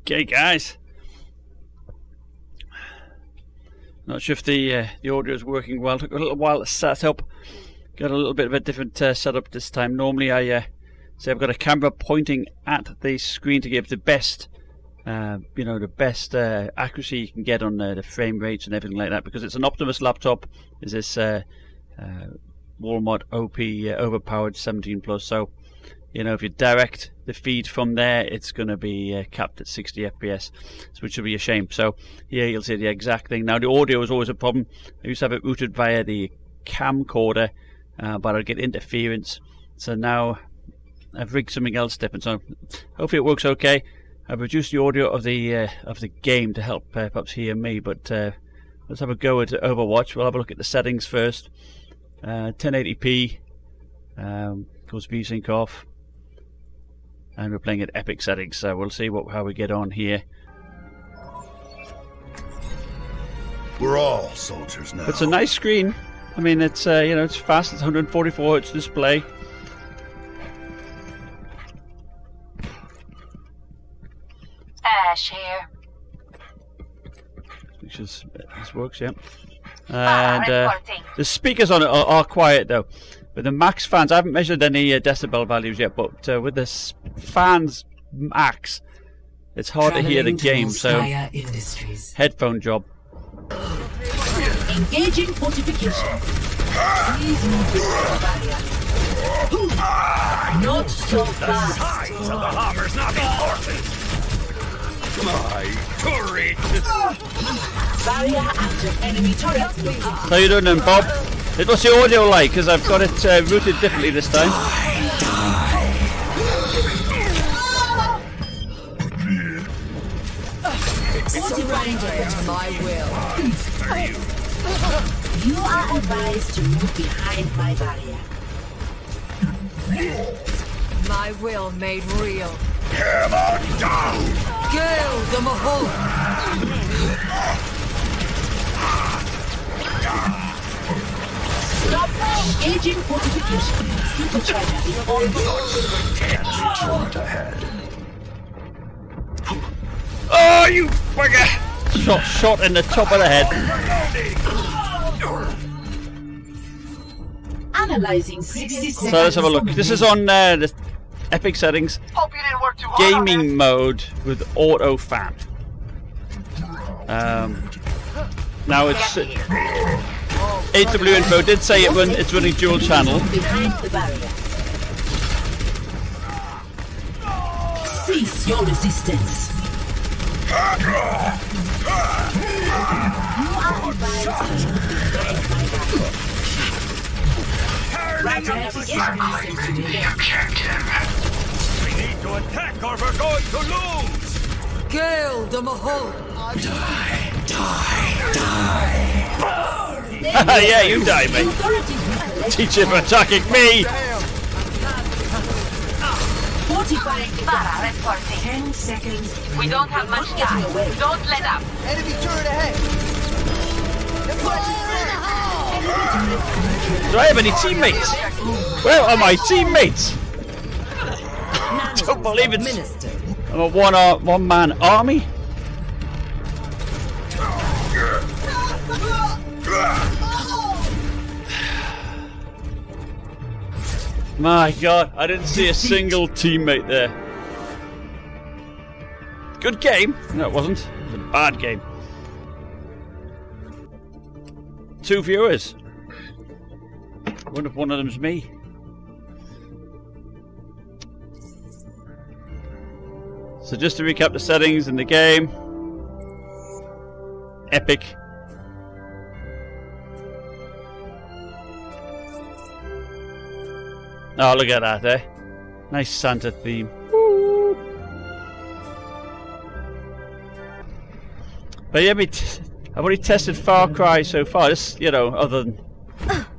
Okay, guys. Not sure if the audio is working well. Took a little while to set up. Got a little bit of a different setup this time. Normally, I say I've got a camera pointing at the screen to give the best, the best accuracy you can get on the frame rates and everything like that. Because it's an Optimus laptop. Is this Walmart OP overpowered 17 Plus? So, if you direct the feed from there, it's going to be capped at 60 FPS, which would be a shame. So here you'll see the exact thing. Now the audio is always a problem. I used to have it routed via the camcorder, but I'd get interference. So now I've rigged something else different. So hopefully it works okay. I've reduced the audio of the game to help perhaps hear me. But let's have a go at Overwatch. We'll have a look at the settings first. 1080p. Goes VSync off. And we're playing at epic settings, so we'll see how we get on here. We're all soldiers now. It's a nice screen. I mean, it's it's fast. It's 144 Hz display. Ash here. Which is this works, yeah. And the speakers on it are quiet though. With the max fans, I haven't measured any decibel values yet, but with the fans max, it's hard to hear the game, so headphone job. Engaging fortifications. Please move to the barrier. Not so fast. The size of the hammer's not important. My turret. Barrier active. Enemy turret waiting. How you doing then, Bob? What's the audio like? Because I've got it routed differently this time. Surrender to my will. You are advised to move behind my barrier. My will made real. Hammer down. Gale the Mahal. Stop engaging fortification. Supercharger is on board. Turret ahead. Oh, you bugger! Shot in the top of the head. Analyzing 60 seconds. So let's have a look. This is on the epic settings. Gaming mode with auto fan. Now it's AW Info did say it's running dual channel. Behind the barrier. Cease your resistance. You are advised to move behind my barrier. We need to attack or we're going to lose. Gale the Mahal. Yeah, you die, mate. Teach him attacking me. Fortifying the barrier. 10 seconds. We don't have much time. Don't let up. Enemy turret ahead! Do I have any teammates? Where are my teammates? Don't believe it. I'm a one-man army. My God, I didn't see a single teammate there. Good game. No, it wasn't. It was a bad game. 2 viewers. I wonder if one of them's me. So just to recap the settings in the game. Epic. Oh, look at that, eh? Nice Santa theme. Woo. But yeah, I've already tested Far Cry so far. This, other than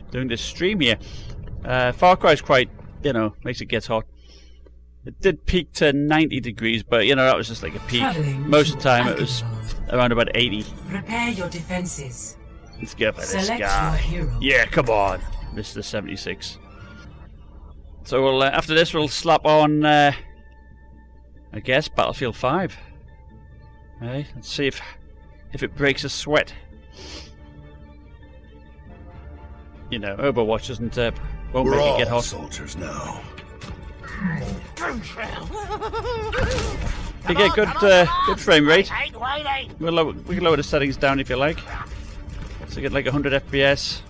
doing this stream here, Far Cry's quite, makes it get hot. It did peak to 90 degrees, but that was just like a peak. Most of the time it was around about 80. Prepare your defenses. Let's go for this Select guy. your hero. Yeah, come on, Mr. 76. So we'll after this we'll slap on, I guess, Battlefield 5. Hey, let's see if it breaks a sweat. You know, Overwatch doesn't won't We're make it all get hot. soldiers now. You get good frame rate. We can lower the settings down if you like. So get like 100 FPS.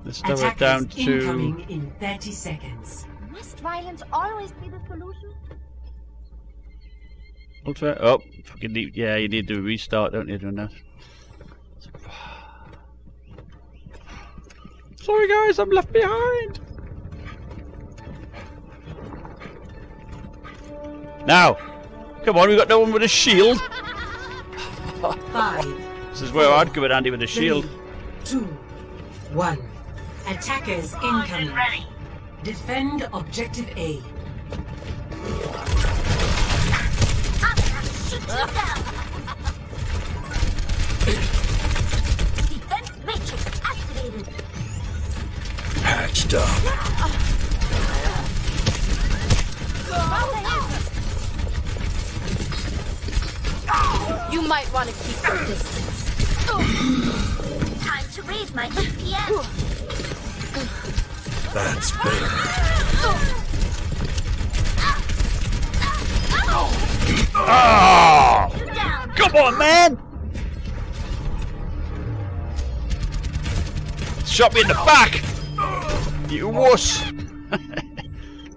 Let's lower it Attackers down to. incoming in 30 seconds. Must violence always be the solution? Ultra. Oh, fucking need, yeah, you need to restart, don't you, doing that? Sorry guys, I'm left behind. Now, come on, we got no one with a shield. 5, This is where I'd go with Andy with a shield. 3, 2, 1. Attackers incoming. Defend objective A. Defense matrix activated. Patched up. You might want to keep your distance. Time to raise my FPS. That's better. Oh! Down. Come on, man! Shot me in the back! You wuss!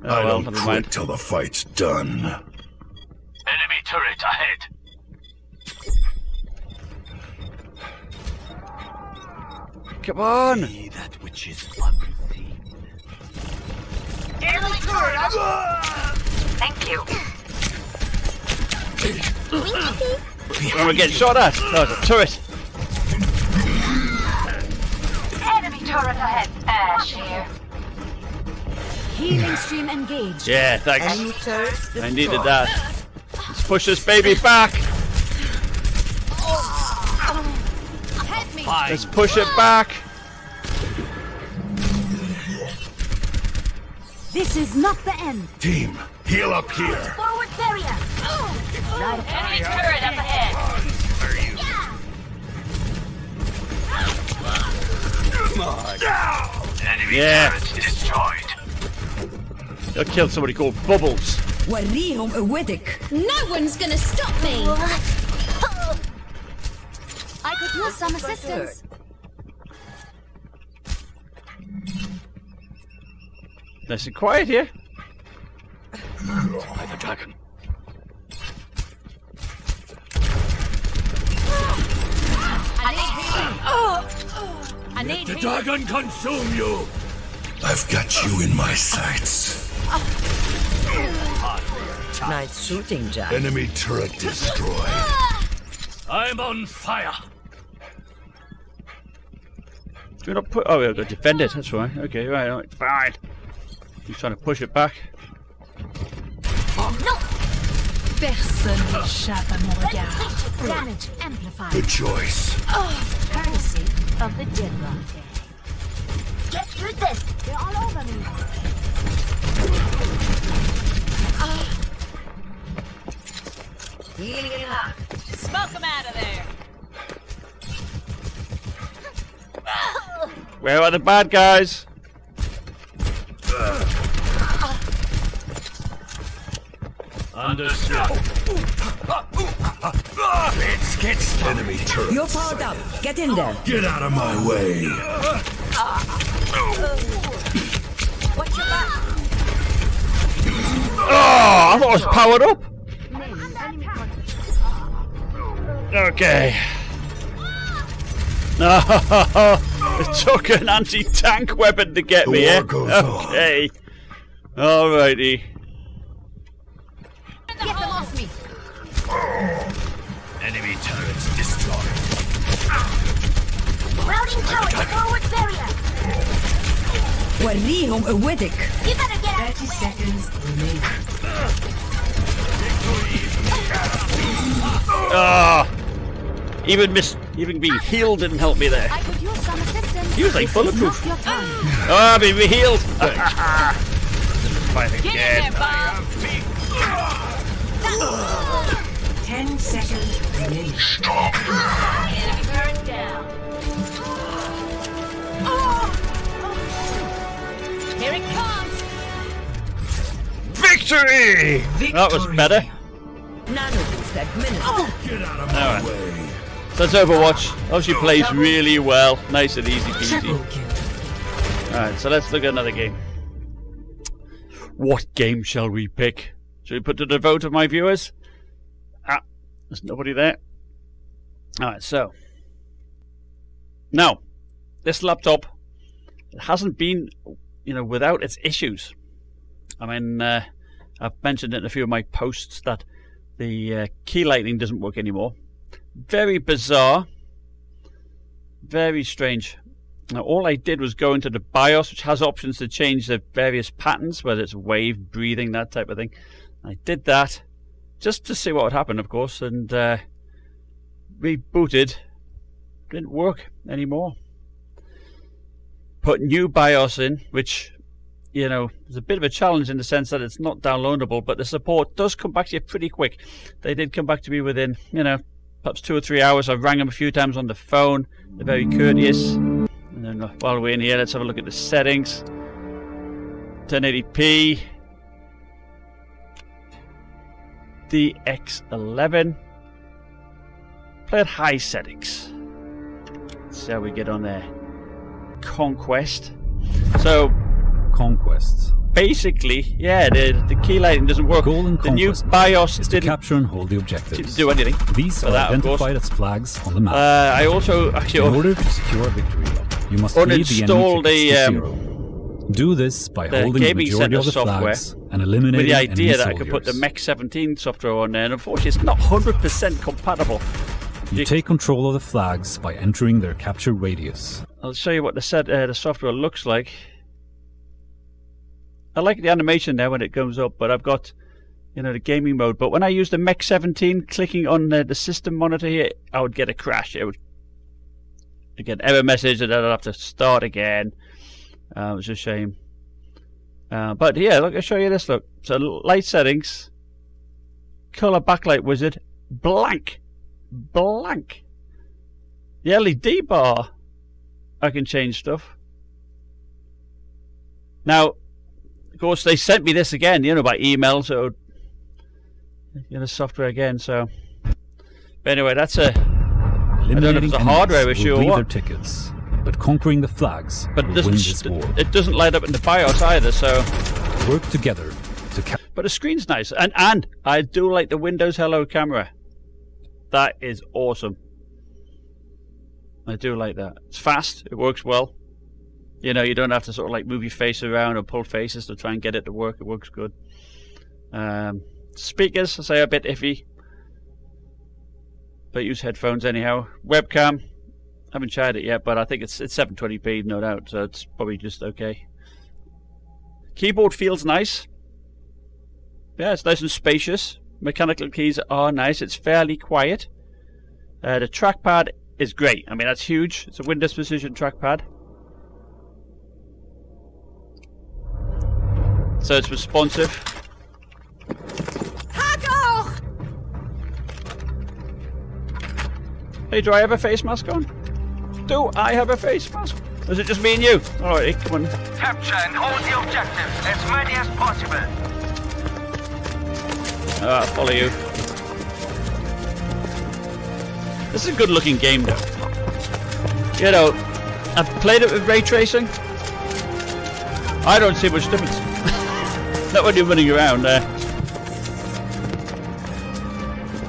Oh I well, don't never quit mind. till the fight's done. Enemy turret ahead. Come on! Be that which is unseen. Enemy turret. Thank you. When we get shot at! No, it's a turret! Enemy turret ahead. Ash here. Healing stream engaged. Yeah, thanks. I needed that. Let's push this baby back! Help me. Let's push it back! This is not the end. Team, heal up here. Forward barrier. Enemy turret up ahead. Enemy Yeah. turret destroyed. I killed somebody called Bubbles. وريهم قوتك. No one's gonna stop me. I could use some assistance. Nice and quiet here. By the dragon. I need The dragon consume you. I've got you in my sights. Nice shooting, Jack. Enemy turret destroyed. I'm on fire. Do we not put? Oh, we've got to defend it. That's right. Okay, right, fine. He's trying to push it back. Personne n'échappe à mon regard. Damage amplified. Good choice. Courtesy of the Deadlock. Get through this. They're all over me. Healing up. Smoke them out of there. Where are the bad guys? Understood. Let's get started. Enemy turret. You're powered up. Get in there. Get out of my way. Watch your back. Oh, I thought I was powered up. Okay. No, it took an anti-tank weapon to get The me. war goes on. Okay. Alrighty. Get them off me. Enemy turrets destroyed. Routing turret. Forward barrier. وريهم قوتك. You better get out. 30 seconds remaining. Ah, even being healed didn't help me there. I could use some assistance. He was like This is bulletproof. not your time. Ah, I've been healed. Fight Get in again. there, Bob. 10 seconds remaining. Stop. Enemy turret down. Here it comes. Victory! That was better. Nanoboost administered. Get out of my Alright. way. So that's Overwatch. Obviously plays really well. Nice and easy peasy. Triple kill. Alright, so let's look at another game. What game shall we pick? Should we put to the vote of my viewers? Ah, there's nobody there. Alright, so. Now, this laptop it hasn't been, without its issues. I mean, I've mentioned it in a few of my posts that the key lighting doesn't work anymore. Very bizarre. Very strange. Now, all I did was go into the BIOS, which has options to change the various patterns, whether it's wave, breathing, that type of thing. I did that just to see what would happen, of course, and rebooted. Didn't work anymore. Put new BIOS in, which, is a bit of a challenge in the sense that it's not downloadable, but the support does come back to you pretty quick. They did come back to me within, perhaps 2 or 3 hours. I rang them a few times on the phone. They're very courteous. And then while we're in here, let's have a look at the settings. 1080p. DX11. Play at high settings. Let's see how we get on there. Conquest. So Conquests. basically, yeah, the key lighting doesn't work. Goal in The new Conquest BIOS is to didn't capture and hold the objectives. do anything. These for are that, of course. identified as flags on the map. I also In actually order to secure a victory, you must lead the uninstalled enemy the, to zero. Do this by the holding the gaming majority center of the software flags and eliminating with the enemy idea that I could put the soldiers. Mech 17 software on there, and unfortunately it's not 100% compatible. You take control of the flags by entering their capture radius. I'll show you what the software looks like. I like the animation there when it comes up, but I've got, the gaming mode. But when I use the Mech 17, clicking on the system monitor here, I would get a crash. It would get error message, and then I'd have to start again. It was a shame. But yeah, look, I'll show you this. Look, so light settings, color backlight wizard, blank. The LED bar, I can change stuff. Now, of course, they sent me this again, by email, so software again. So, but anyway, that's a. I don't know if it's a hardware issue or Their what. tickets, but conquering the flags But will win this war. it doesn't light up in the BIOS either. So, Work together to capture. but the screen's nice, and I do like the Windows Hello camera. That is awesome. I do like that. It's fast. It works well. You don't have to sort of like move your face around or pull faces to try and get it to work. It works good. Speakers, I say, a bit iffy, but use headphones anyhow. Webcam, haven't tried it yet, but I think it's 720p, no doubt, so it's probably just okay. Keyboard feels nice. Yeah, it's nice and spacious. Mechanical keys are nice. It's fairly quiet. The trackpad is great. I mean, that's huge. It's a Windows Precision trackpad. So it's responsive. Hey, do I have a face mask on? Do I have a face mask? Or is it just me and you? Alright, come on. Capture and hold the objectives, as many as possible. I'll follow you. This is a good looking game though. I've played it with ray tracing. I don't see much difference. Not when you're running around there.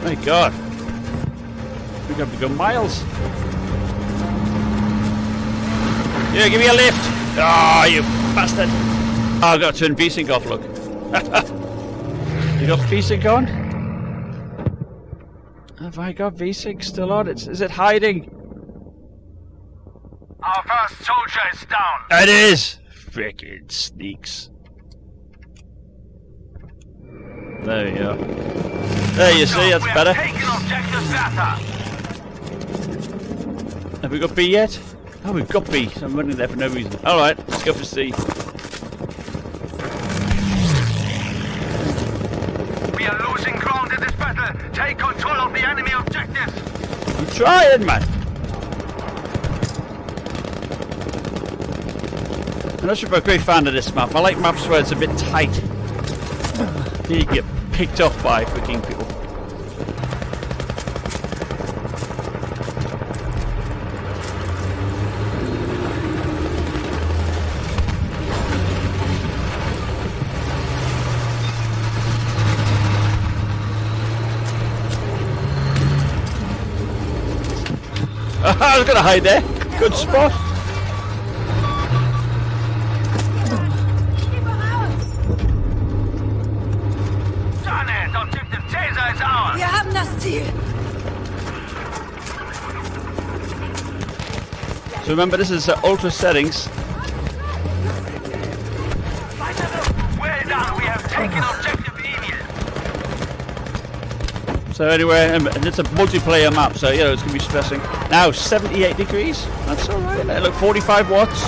My god. We're going to go miles. Yeah, give me a lift. Ah, you bastard. Oh, I got to turn VSync off, look. You got VSync on? Have I got VSync still on? Is it hiding? Our first soldier is down. It is! Frickin' sneaks. There you go. There you see, that's better. Taking objective data. Have we got B yet? Oh, we've got B. So I'm running there for no reason. Alright, let's go for C. We are losing ground in this battle. Take control trying, man. I'm not sure if I'm a great fan of this map. I like maps where it's a bit tight. You get picked off by freaking people. I was gonna hide there. Good spot. Johnny, Objective Taser is ours. Wir haben das Ziel. So remember, this is ultra settings. Well done, we have taken Objective Evil. So anyway, and it's a multiplayer map, so you know it's gonna be stressing. Now 78 degrees. That's all right. Look, 45 watts.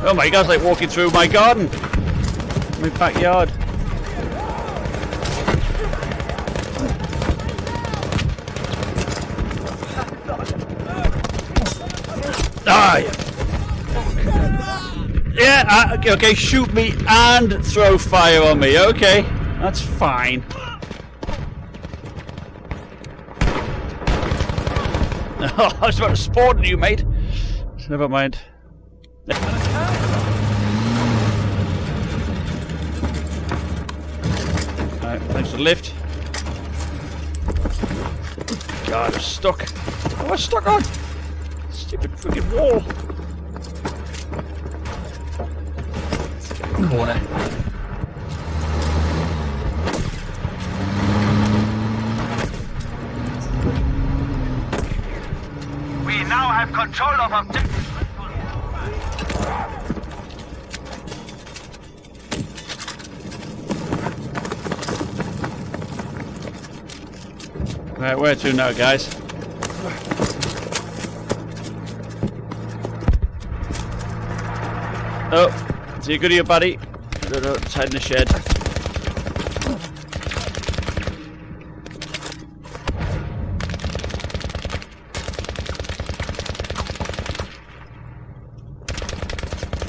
Oh my God! It's like walking through my garden, my backyard. Ah, yeah. Yeah, okay, shoot me and throw fire on me. Okay, that's fine. I was about to spawn you, mate. Never mind. Alright, thanks for the lift. God, I'm stuck. Oh, I'm stuck on stupid freaking wall. Corner. We now have control of Objective. Right, where to now, guys? Oh, is he good here, buddy? No, it's hiding in the shed.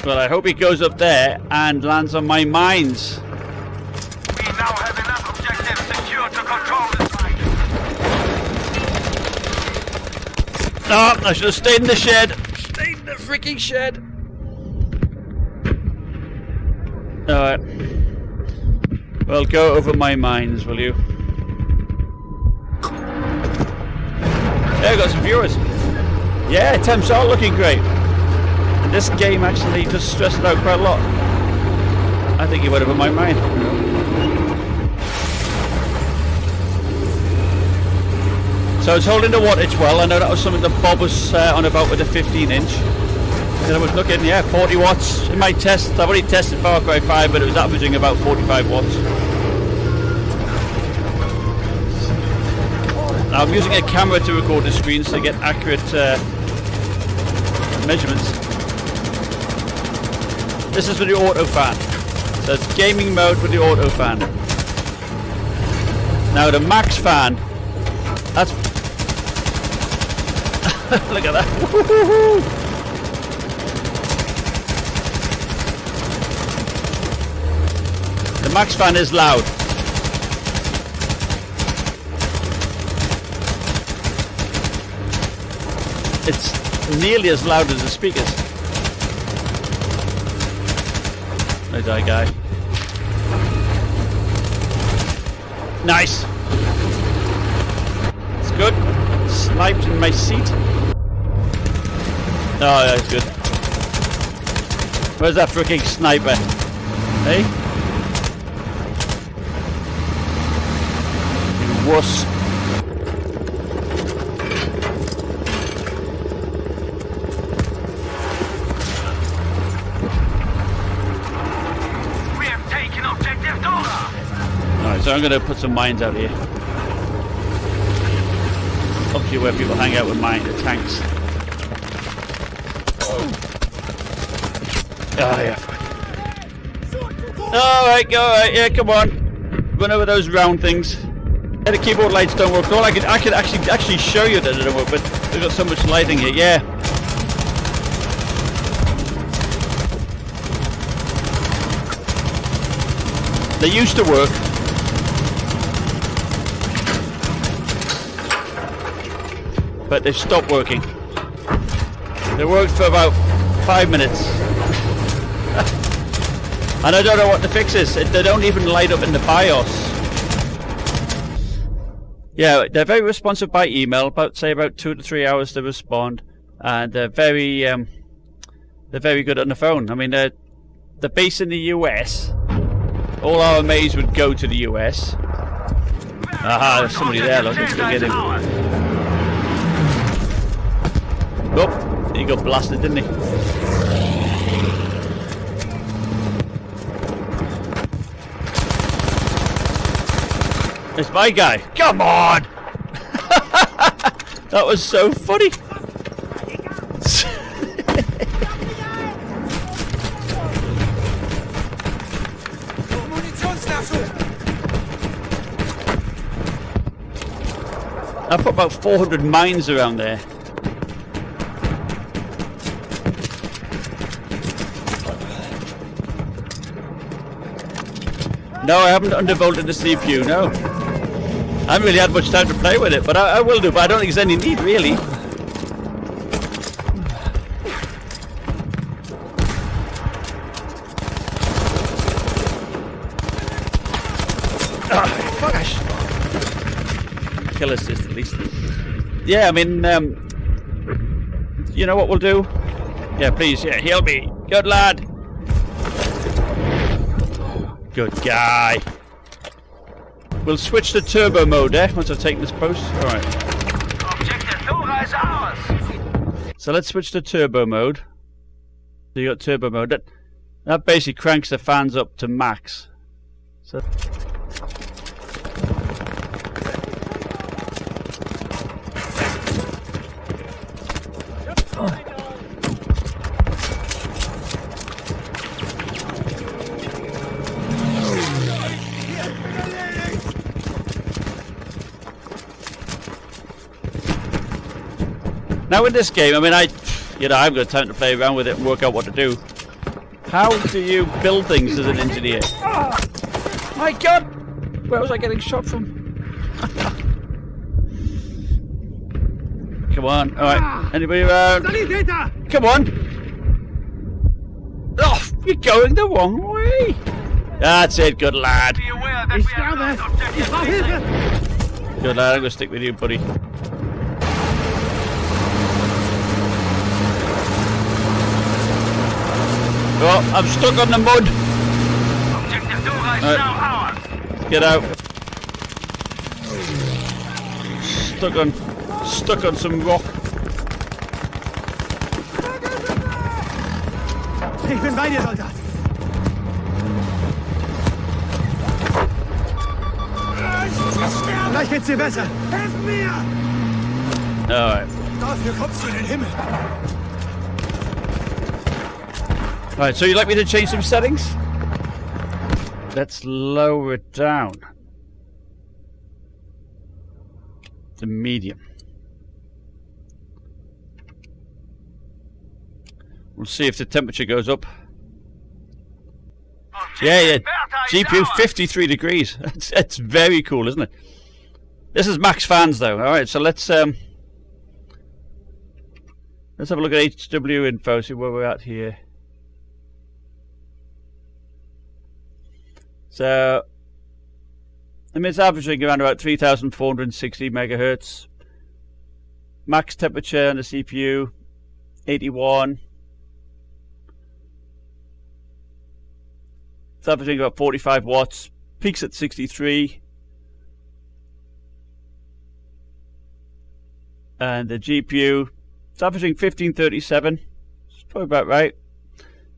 Well, I hope he goes up there and lands on my mines. We now have enough objectives secure to control this fight. No, I should have stayed in the shed. Stayed in the freaking shed. Alright. Well, go over my mines, will you? There, got some viewers. Yeah, temps are looking great. And this game actually just stressed it out quite a lot. I think he went over my mine. So it's holding the wattage well. I know that was something that Bob was on about with the 15-inch. And I was looking, yeah, 40 watts in my test. I've already tested Far Cry 5, but it was averaging about 45 watts. Now I'm using a camera to record the screens to get accurate measurements. This is with the auto fan. So it's gaming mode with the auto fan. Now the max fan, that's... Look at that. Woo-hoo-hoo. The max fan is loud. It's nearly as loud as the speakers. There's that guy. Nice. It's good. Sniped in my seat. Oh, that's good. Where's that freaking sniper? Hey? Wuss. We have taken Objective Dora. Alright, so I'm going to put some mines out here. Up here where people hang out with the tanks. Oh yeah. Alright, yeah, come on. Run over those round things. Yeah, the keyboard lights don't work. All I could actually show you that they don't work, but we've got so much lighting here. Yeah. They used to work. But they've stopped working. They worked for about 5 minutes. And I don't know what the fix is. They don't even light up in the BIOS. Yeah, they're very responsive by email. About 2 to 3 hours to respond, and they're very good on the phone. I mean, they're based in the US. All our maze would go to the US. Aha, there's somebody there. Look, let's go get him. Oh, he got blasted, didn't he? It's my guy. Come on! That was so funny. I put about 400 mines around there. No, I haven't undervolted the CPU, no. I haven't really had much time to play with it, but I will do, but I don't think there's any need, really. Gosh. Kill assist, at least. Yeah, I mean, you know what we'll do? Yeah, please, yeah, heal me. Good lad. Good guy. We'll switch to turbo mode, once I've taken this post. Alright. Objective Dora is ours. So let's switch to turbo mode. So you got turbo mode. That basically cranks the fans up to max. So now in this game, I mean, I haven't got time to play around with it and work out what to do. How do you build things as an engineer? Oh, my God! Where was I getting shot from? Come on, alright. Anybody around? Come on! Oh, you're going the wrong way! That's it, good lad. Be aware that we have lost objective. Good lad, I'm going to stick with you, buddy. Oh, I'm stuck on the mud. Objective Dora is now ours. Get out. Stuck on some rock. Ich bin bei dir, Soldat. Gleich geht's dir besser. Helf mir! Alright. Dafür kommst du in den Himmel. Alright, so you'd like me to change some settings? Let's lower it down to medium. We'll see if the temperature goes up. Yeah. GPU 53 degrees. That's very cool, isn't it? This is max fans though. Alright, so let's have a look at HW info, see where we're at here. So, I mean, it's averaging around about 3,460 megahertz. Max temperature on the CPU, 81. It's averaging about 45 watts. Peaks at 63. And the GPU, it's averaging 1537. It's probably about right.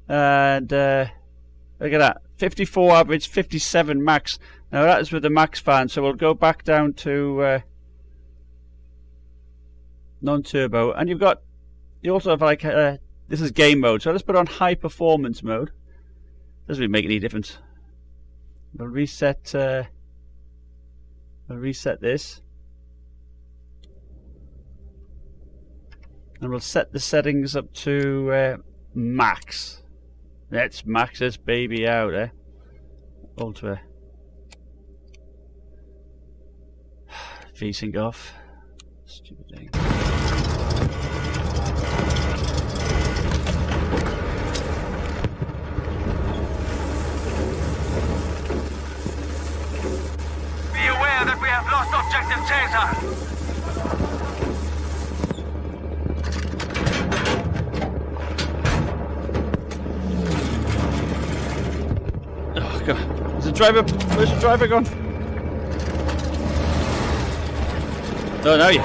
And look at that. 54 average, 57 max. Now that is with the max fan, so we'll go back down to non-turbo. And you also have like, this is game mode, so let's put on high performance mode. Doesn't really make any difference. We'll reset. We'll reset this, and we'll set the settings up to max. Let's max this baby out, eh? Ultra. V-sync off. Stupid thing. Be aware that we have lost objective Chaser. Oh god. Is the driver, where's the driver gone? Oh, no, you.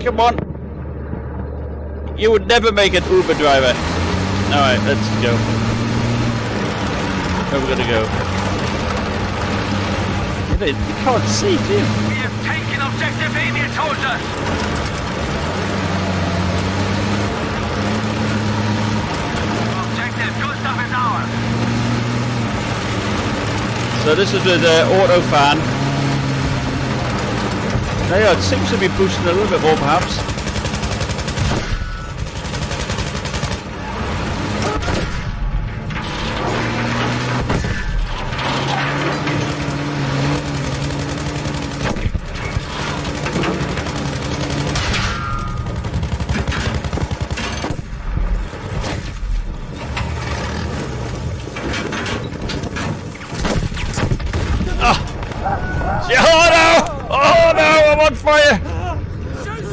Come on. You would never make an Uber driver. Alright, let's go. Where are we gonna go? You can't see, do you? We have taken objective Amy, soldiers. Objective Gustav is ours. So this is with auto fan. There you go, it seems to be boosting a little bit more perhaps. Oh no! I'm on fire!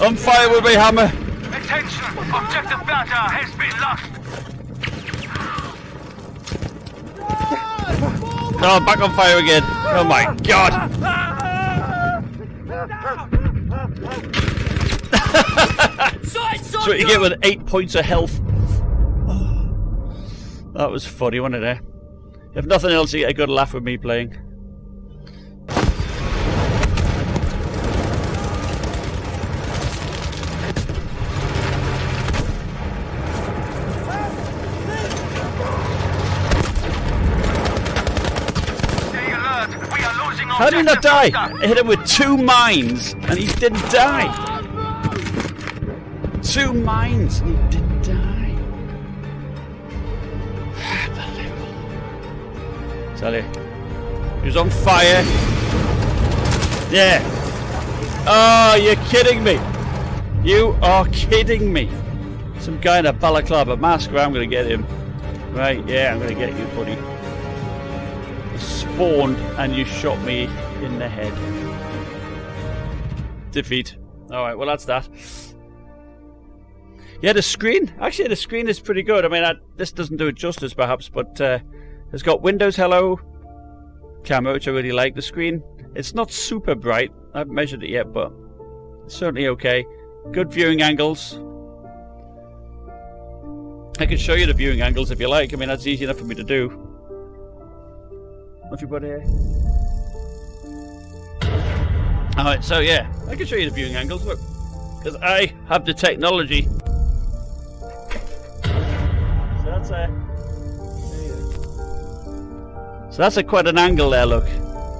On fire with my hammer! Attention! Objective Bertha has been lost! No, I'm back on fire again! Oh my god! That's what you get with 8 points of health. That was funny, wasn't it, eh? If nothing else, you get a good laugh with me playing. How did he not die? I hit him with 2 mines and he didn't die. 2 mines and he didn't die. Unbelievable. Tell you. He was on fire. Yeah. Oh, you're kidding me. You are kidding me. Some guy in a balaclava mask. Right, I'm going to get him. Right, yeah, I'm going to get you, buddy. Spawned and you shot me in the head. Defeat. Alright, well that's that. Yeah, the screen. Actually, the screen is pretty good. I mean, this doesn't do it justice perhaps, but it's got Windows Hello camera, which I really like. The screen, it's not super bright. I haven't measured it yet, but it's certainly okay. Good viewing angles. I can show you the viewing angles if you like. I mean, that's easy enough for me to do. Everybody here. Alright, so yeah, I can show you the viewing angles, look. Because I have the technology. So that's quite an angle there, look.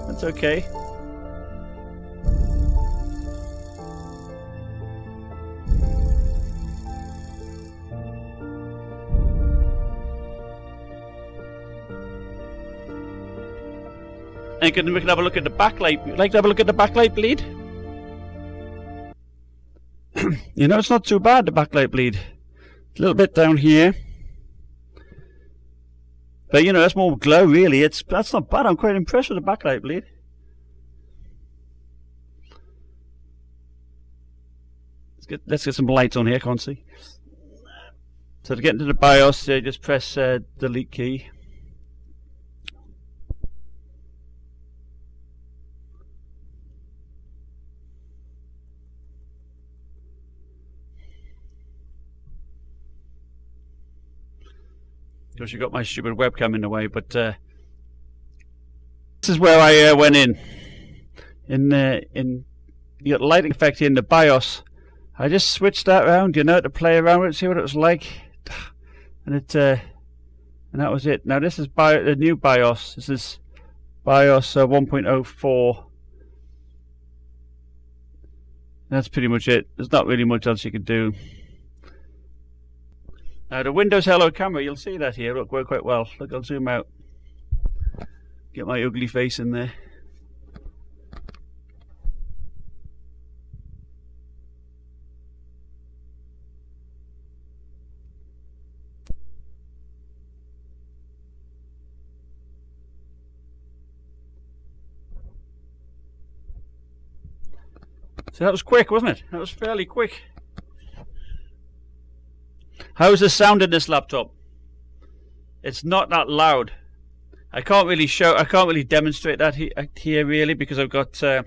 That's okay. And we can have a look at the backlight. You'd like to have a look at the backlight bleed? You know, it's not too bad, the backlight bleed. It's a little bit down here. But you know, that's more glow really. That's not bad. I'm quite impressed with the backlight bleed. Let's get some lights on here, can't see. So to get into the BIOS, just press delete key. Because you got my stupid webcam in the way, but this is where I went in. You got lighting effect here in the BIOS. I just switched that around, you know, to play around with it, see what it was like. and that was it. Now this is the new BIOS. This is BIOS 1.04. That's pretty much it. There's not really much else you can do. Now the Windows Hello camera, you'll see that here. Look, work quite well. Look, I'll zoom out. Get my ugly face in there. So that was quick, wasn't it? That was fairly quick. How's the sound in this laptop? It's not that loud. I can't really demonstrate that here really, because I've got the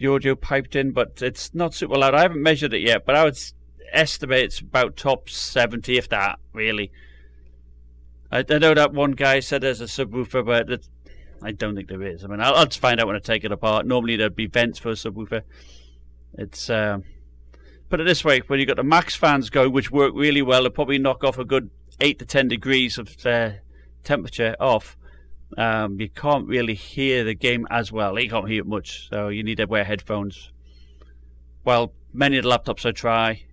audio piped in, but it's not super loud. I haven't measured it yet, but I would estimate it's about top 70, if that, really. I know that one guy said there's a subwoofer, but I don't think there is. I mean, I'll just find out when I take it apart. Normally there'd be vents for a subwoofer. It's put it this way: when you've got the max fans going, which work really well, they'll probably knock off a good 8 to 10 degrees of temperature off. You can't really hear the game as well. You can't hear it much, so you need to wear headphones. Well, many of the laptops I try,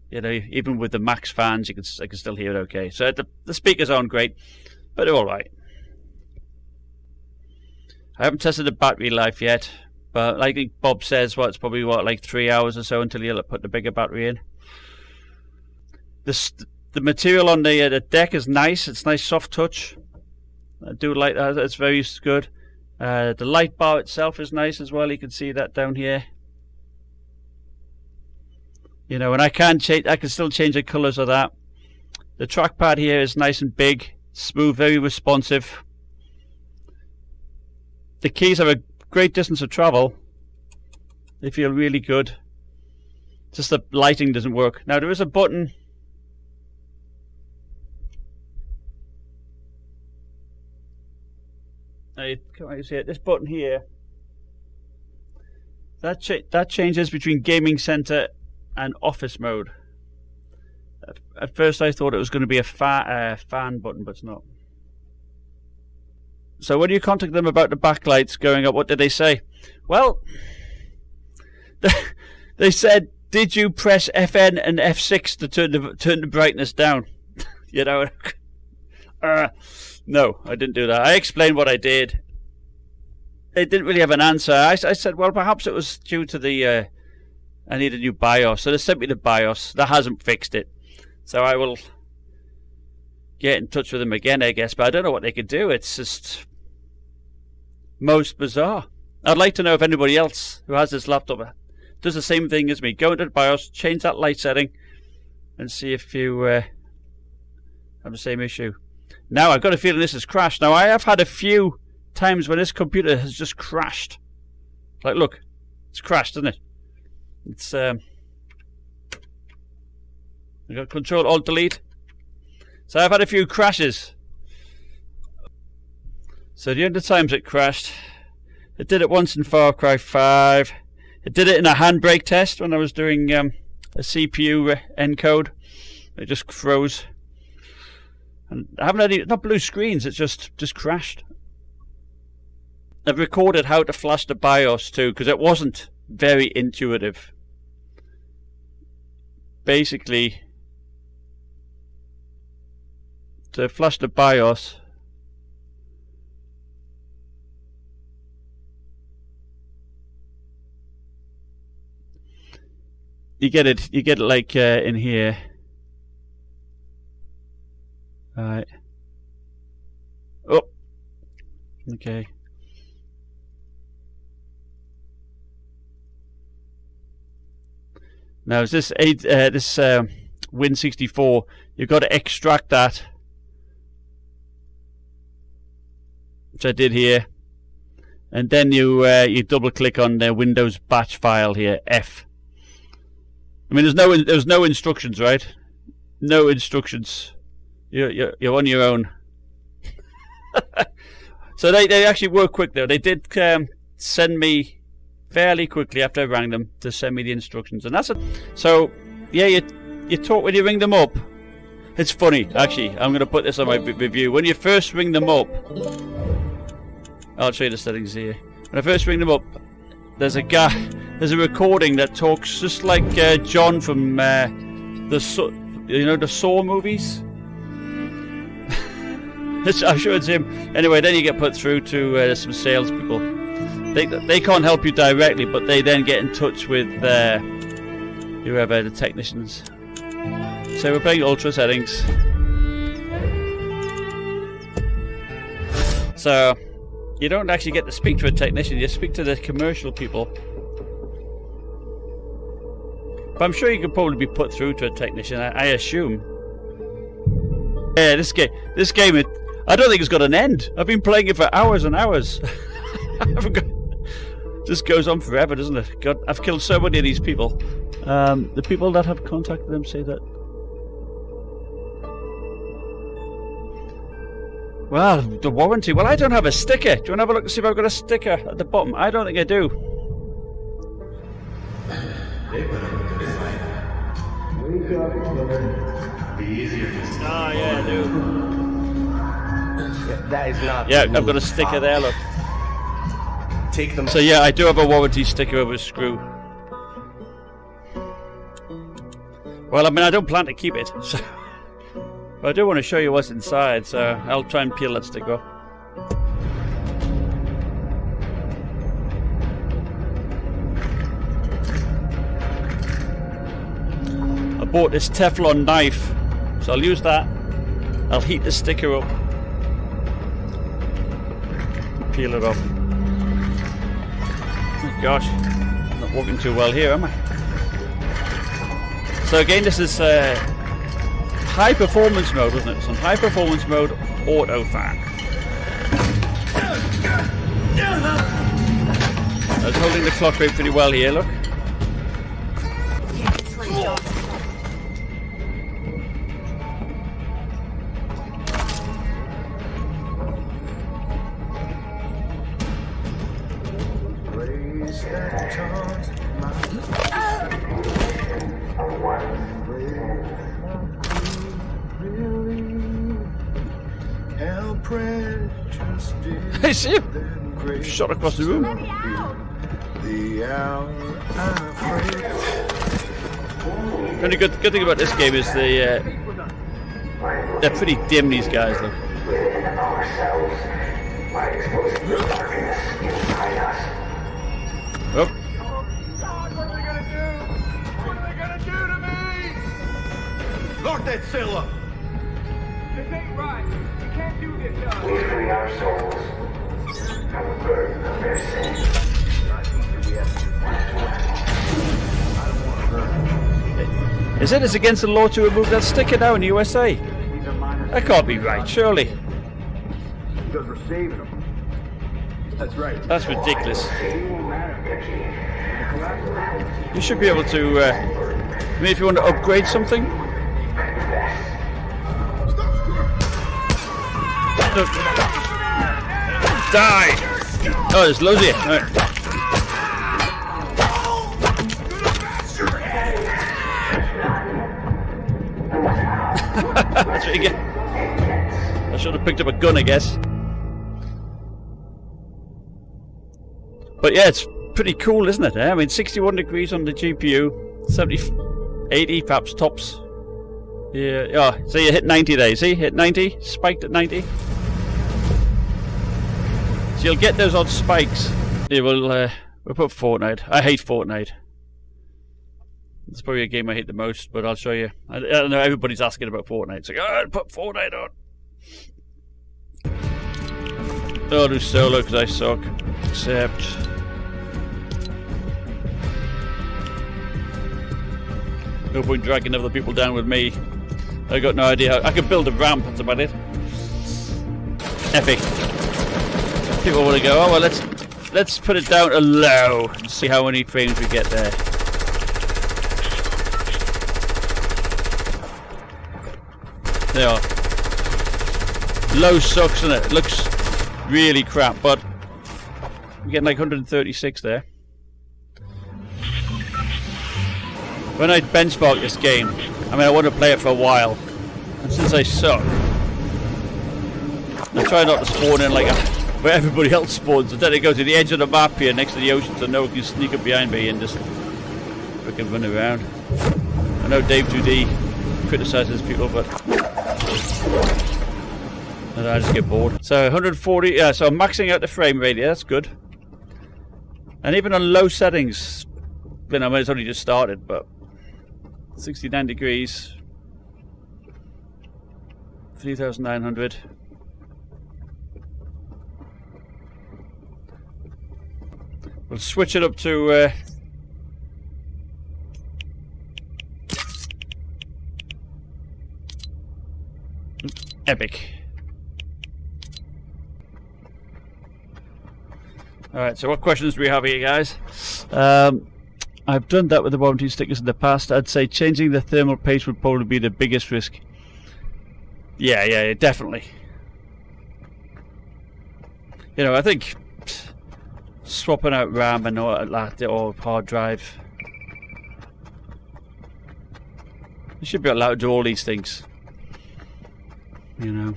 you know, even with the max fans, I can still hear it okay. So the speakers aren't great, but they're all right. I haven't tested the battery life yet, but like Bob says, it's probably like 3 hours or so until you'll put the bigger battery in. The material on the deck is nice. It's nice soft touch. I do like that. It's very good. The light bar itself is nice as well. You can see that down here. You know, and I can still change the colours of that. The trackpad here is nice and big, smooth, very responsive. The keys have a great distance of travel. They feel really good. Just the lighting doesn't work. Now there is a button. Can you see it? This button here. That changes between gaming center and office mode. At first I thought it was going to be a fan button, but it's not. So when you contact them about the backlights going up, what did they say? Well, they said, did you press FN and F6 to turn the brightness down? You know, no, I didn't do that. I explained what I did. They didn't really have an answer. I said, well, perhaps it was due to the I need a new BIOS. So they sent me the BIOS. That hasn't fixed it. So I will get in touch with them again, I guess, but I don't know what they could do. It's just most bizarre. I'd like to know if anybody else who has this laptop does the same thing as me. Go into the BIOS, change that light setting, and see if you have the same issue. Now, I've got a feeling this has crashed. Now, I have had a few times when this computer has just crashed. Like, look, it's crashed, isn't it? It's I've got Control Alt Delete. So I've had a few crashes. So the other times it crashed, it did it once in Far Cry 5. It did it in a handbrake test when I was doing a CPU encode. It just froze. And I haven't had any, not blue screens, it's just crashed. I've recorded how to flash the BIOS too, because it wasn't very intuitive. Basically, to flash the BIOS, you get it like in here. Alright. Oh, okay. Now, is this Win64? You've got to extract that, which I did here, and then you double click on the Windows batch file here, F. I mean, there's no instructions, right? No instructions. You're on your own. So they actually work quick though. They did send me fairly quickly after I rang them to send me the instructions, and that's it. So yeah, you talk when you ring them up. It's funny, actually. I'm going to put this on my review. When you first ring them up, I'll show you the settings here. When I first ring them up, there's a recording that talks just like John from the Saw movies. I'm sure it's him. Anyway, then you get put through to some salespeople. They can't help you directly, but they then get in touch with whoever, the technicians. So we're playing ultra settings. So you don't actually get to speak to a technician, you speak to the commercial people. But I'm sure you could probably be put through to a technician, I assume. Yeah, this game, I don't think it's got an end. I've been playing it for hours and hours. Just goes on forever, doesn't it? God, I've killed so many of these people. The people that have contacted them say that. Well, the warranty. Well, I don't have a sticker. Do you want to have a look and see if I've got a sticker at the bottom? I don't think I do. Oh, yeah, I do. That is not. Yeah, I've got a sticker there, look. Take them. So, yeah, I do have a warranty sticker over a screw. Well, I mean, I don't plan to keep it, so. But I do want to show you what's inside, so I'll try and peel that sticker off. I bought this Teflon knife, so I'll use that. I'll heat the sticker up. Peel it off. Oh gosh, I'm not walking too well here, am I? So again, this is high performance mode, wasn't it? Some high performance mode auto fan. I was holding the clock rate pretty well here, look. Hey, see him? Shot across the room. The only good thing about this game is they're pretty dim, these guys, though. Oh. Lock that cell up! This ain't right. You can't do this, We free our souls from the burden of their sin. Is it? It's against the law to remove that sticker now in the USA? That can't be right, surely. Because we're saving them. That's right. That's ridiculous. You should be able to, I mean, if you want to upgrade something. Die! Oh, there's loads here. Right. That's what you get. I should have picked up a gun, I guess. But yeah, it's pretty cool, isn't it? I mean, 61 degrees on the GPU, 70, 80 perhaps tops. Yeah, oh, so you hit 90 there, see? Hit 90, spiked at 90. So you'll get those odd spikes. Yeah, we'll put Fortnite. I hate Fortnite. It's probably a game I hate the most, but I'll show you. I don't know, everybody's asking about Fortnite. It's like, oh, put Fortnite on. I'll do solo because I suck. Except... no point dragging other people down with me. I got no idea. I could build a ramp, that's about it. Epic. People want to go, oh well, let's put it down to low and see how many frames we get there. There are. Low sucks, isn't it? It looks really crap, but we're getting like 136 there. When I benchmark this game, I mean, I want to play it for a while. And since I suck, I try not to spawn in like where everybody else spawns. I tend to go to the edge of the map here next to the ocean so no one can sneak up behind me and just freaking run around. I know Dave 2D criticises people, but I just get bored. So 140, yeah, so I'm maxing out the frame rate, yeah, that's good. And even on low settings, you know, I mean, it's only just started, but 69 degrees, 3,900. We'll switch it up to epic. Alright, so what questions do we have here, guys? I've done that with the warranty stickers in the past. I'd say changing the thermal paste would probably be the biggest risk. Yeah, definitely. You know, I think swapping out RAM and all that, or hard drive, you should be allowed to do all these things. You know.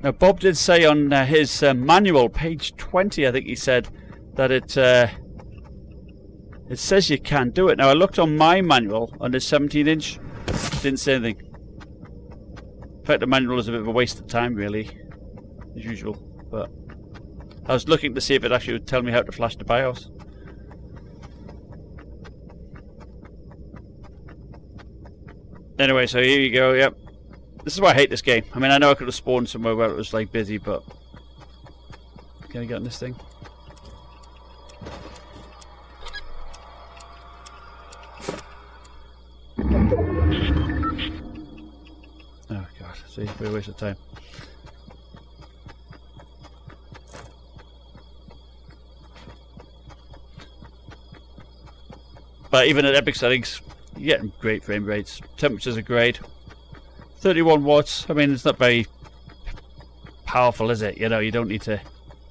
Now, Bob did say on his manual, page 20, I think he said that it says you can't do it. Now, I looked on my manual on the 17-inch, didn't say anything. In fact, the manual is a bit of a waste of time, really, as usual. But I was looking to see if it actually would tell me how to flash the BIOS. Anyway, so here you go, yep. This is why I hate this game. I mean, I know I could have spawned somewhere where it was like busy, but can I get on this thing? Oh god, see, what a waste of time. But even at epic settings, you're getting great frame rates. Temperatures are great. 31 watts. I mean, it's not very powerful, is it? You know, you don't need to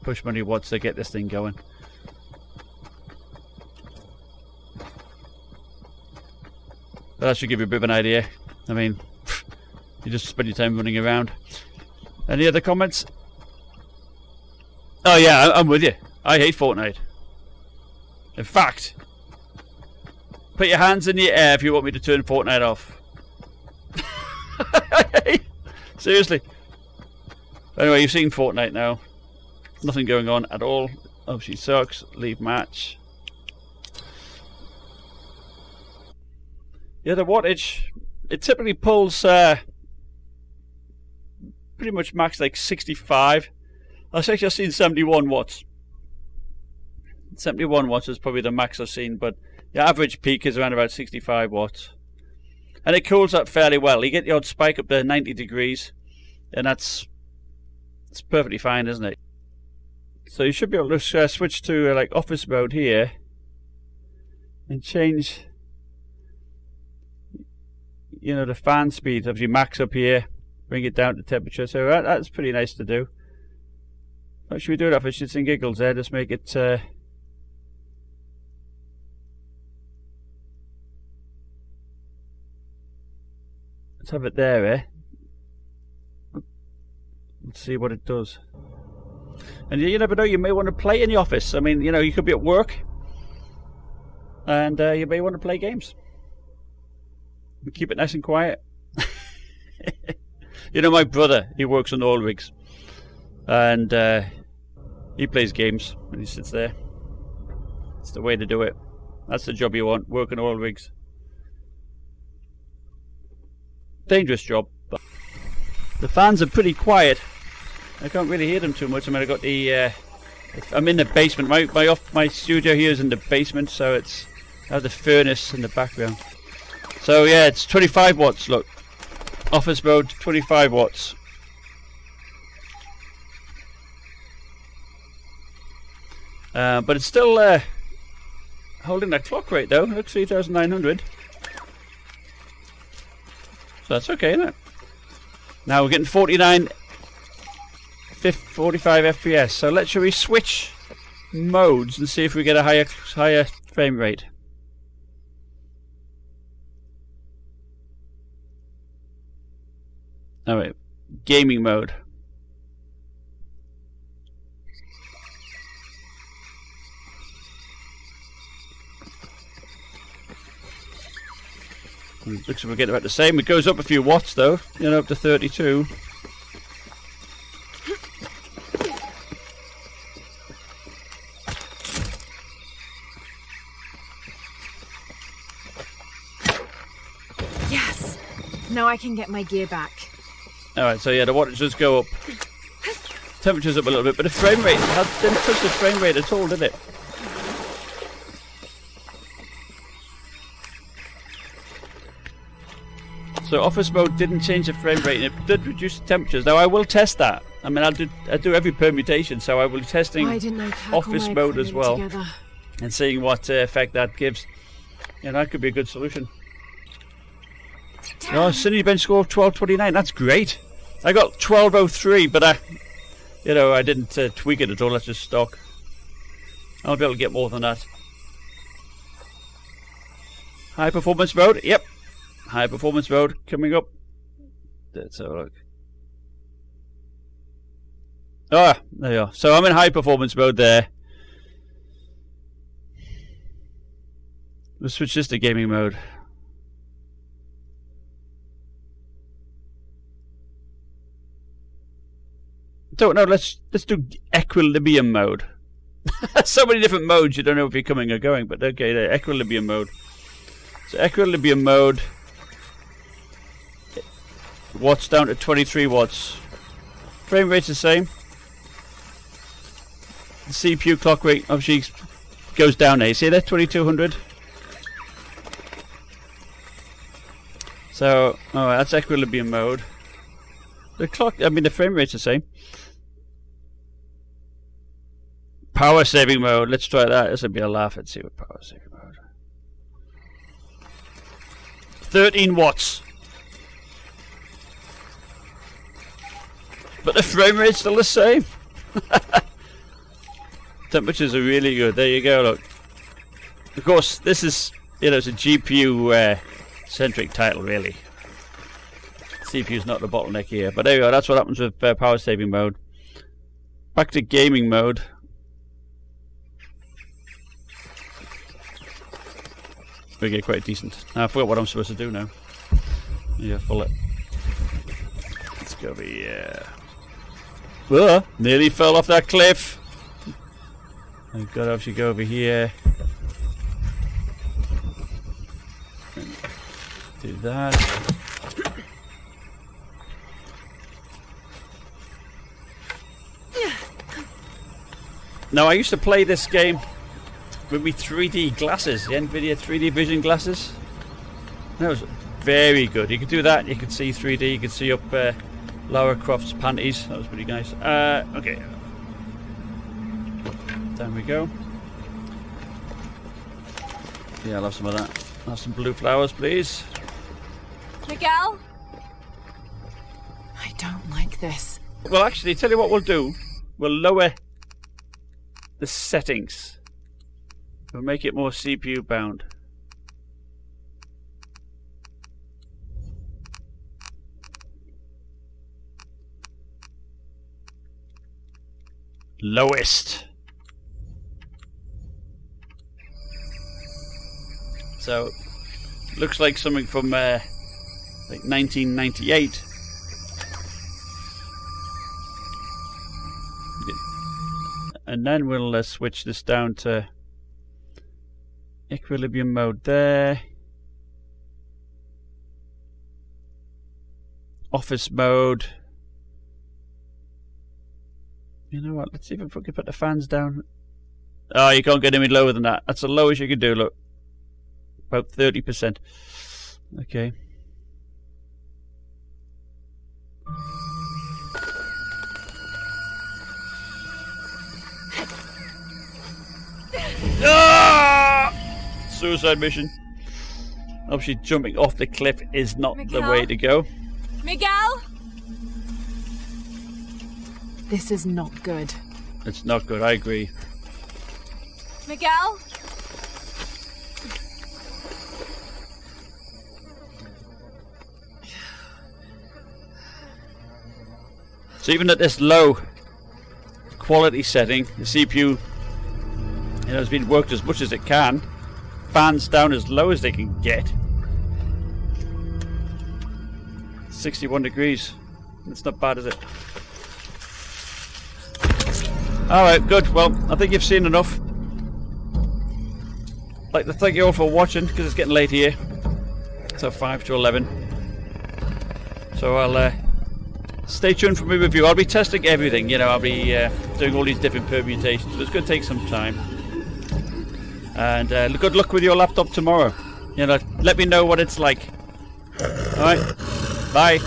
push many watts to get this thing going. But that should give you a bit of an idea. I mean, you just spend your time running around. Any other comments? Oh yeah, I'm with you. I hate Fortnite. In fact, put your hands in the air if you want me to turn Fortnite off. Seriously. Anyway, you've seen Fortnite now. Nothing going on at all. Oh, she sucks. Leave match. Yeah, the wattage, it typically pulls pretty much max like 65. I've actually seen 71 watts. 71 watts is probably the max I've seen, but the average peak is around about 65 watts. And it cools up fairly well. You get the odd spike up to 90 degrees, and it's perfectly fine, isn't it? So you should be able to switch to like office mode here and change, you know, the fan speed of your max up here, bring it down to temperature. So that's pretty nice to do. What should we do that for shits and giggles there? Just make it let's have it there, eh? Let's see what it does. And you never know, you may want to play in the office. I mean, you know, you could be at work and you may want to play games. Keep it nice and quiet. You know, my brother, he works on oil rigs and he plays games when he sits there. It's the way to do it. That's the job you want, working oil rigs. Dangerous job, but the fans are pretty quiet. I can't really hear them too much. I mean, I got the I'm in the basement. My studio here is in the basement, so it's I have the furnace in the background. So yeah, it's 25 watts. Look, office mode, 25 watts. But it's still holding that clock rate though. Look, 3,900. So that's okay, isn't it? Now we're getting 45 FPS. So shall we switch modes and see if we get a higher frame rate? Alright, gaming mode. Looks like we're getting about the same. It goes up a few watts though, you know, up to 32. Yes! Now I can get my gear back. Alright, so yeah, the wattage does go up. Temperature's up a little bit, but the frame rate didn't touch the frame rate at all, did it? So office mode didn't change the frame rate, and it did reduce the temperatures. Now I will test that. I mean, I do every permutation, so I will be testing office mode as well, together. And seeing what effect that gives. Yeah, that could be a good solution. Oh, Cinebench score of 1229. That's great. I got 1203, but I didn't tweak it at all. That's just stock. I'll be able to get more than that. High performance mode. Yep. High performance mode coming up. Let's have a look. Ah, there you are. So I'm in high performance mode there. Let's switch this to gaming mode. Don't know. Let's do equilibrium mode. So many different modes. You don't know if you're coming or going. But okay, there, equilibrium mode. So equilibrium mode. Watts down to 23 watts. Frame rate's the same. The CPU clock rate obviously goes down there. You see that 2200. So, alright, that's equilibrium mode. The clock, I mean, the frame rate's the same. Power saving mode. Let's try that. This will be a laugh. Let's see what power saving mode. 13 watts. But the frame rate's still the same. Temperatures are really good. There you go, look. Of course, this is, it's a GPU centric title, really. CPU's not the bottleneck here. But there you go, that's what happens with power saving mode. Back to gaming mode. We get quite decent. I forgot what I'm supposed to do now. Yeah, full it. Let's go over here. Nearly fell off that cliff. I've got to actually go over here. Do that. Now I used to play this game with me 3D glasses, the NVIDIA 3D Vision glasses. That was very good. You could do that, you could see 3D, you could see up Lara Croft's panties. That was pretty nice. Okay. Down we go. Yeah, I'll have some of that. I'll have some blue flowers, please. Miguel? I don't like this. Well, actually, tell you what we'll do. We'll lower the settings. We'll make it more CPU bound. Lowest. So, looks like something from like 1998. And then we'll switch this down to equilibrium mode there. Office mode. You know what? Let's see if we can put the fans down. Oh, you can't get any lower than that. That's the lowest you can do, look. About 30%. Okay. Ah! Suicide mission. Obviously, jumping off the cliff is not the way to go. Miguel? This is not good. It's not good, I agree. Miguel? So even at this low quality setting, the CPU has been worked as much as it can. Fans down as low as they can get. 61 degrees. It's not bad, is it? Alright, good. Well, I think you've seen enough. I'd like to thank you all for watching, because it's getting late here. So 5 to 11. So I'll stay tuned for my review. I'll be testing everything, you know, I'll be doing all these different permutations, but it's going to take some time. And good luck with your laptop tomorrow. You know, let me know what it's like. Alright, bye.